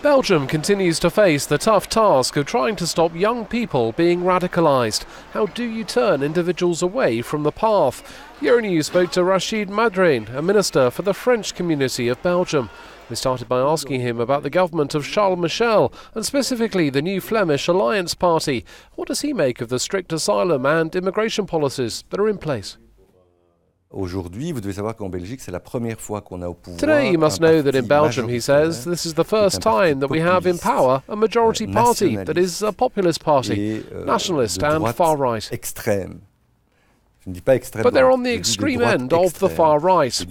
Belgium continues to face the tough task of trying to stop young people being radicalised. How do you turn individuals away from the path? Euronews spoke to Rachid Madrine, a minister for the French community of Belgium. We started by asking him about the government of Charles Michel and specifically the new Flemish Alliance Party. What does he make of the strict asylum and immigration policies that are in place? Today, you must know that in Belgium, he says, this is the first time that we have in power a majority party that is a populist party, nationalist and far-right. But they're on the extreme end of the far-right.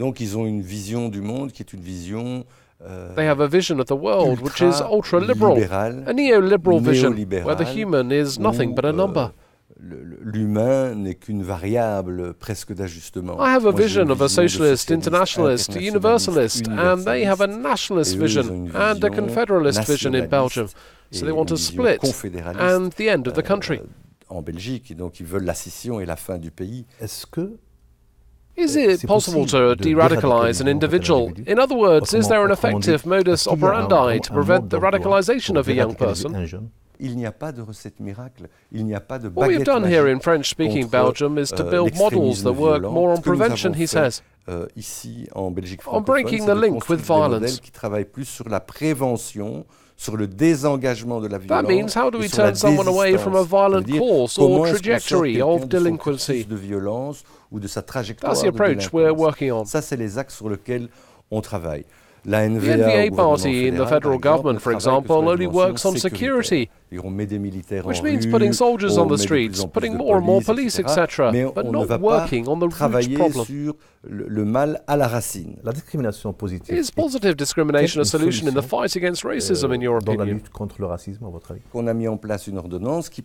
They have a vision of the world which is ultra-liberal, a neoliberal vision where the human is nothing but a number. I have a vision of a socialist, internationalist, universalist, and they have a nationalist vision and a confederalist vision in Belgium. So they want a split and the end of the country. Is it possible to de-radicalise an individual? In other words, is there an effective modus operandi to prevent the radicalisation of a young person? What we have done here in French-speaking Belgium is to build models that work more on prevention, he says, on breaking the link with violence. That means, how do we turn someone away from a violent course or trajectory of delinquency? That's the approach we're working on. The NVA party in the federal government, for example, only works on security, which means putting soldiers on the streets, putting more and more police, etc., but not working on the root problem. Is positive discrimination a solution in the fight against racism, in your opinion?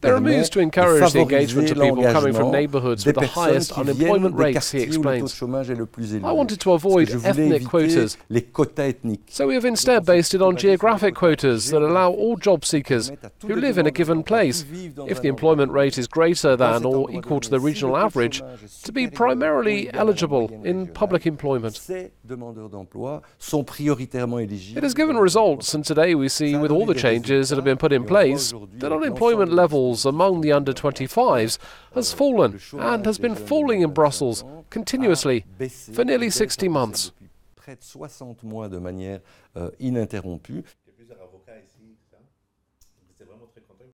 There are moves to encourage the engagement of people coming from neighbourhoods with the highest unemployment rates, he explains. I wanted to avoid ethnic quotas, so we have instead based it on geographic quotas that allow all job seekers who live in a given place, if the employment rate is greater than or equal to the regional average, to be primarily eligible in public employment. It has given results, and today we see, with all the changes that have been put in place, that unemployment levels among the under-25s has fallen and has been falling in Brussels continuously for nearly 60 months.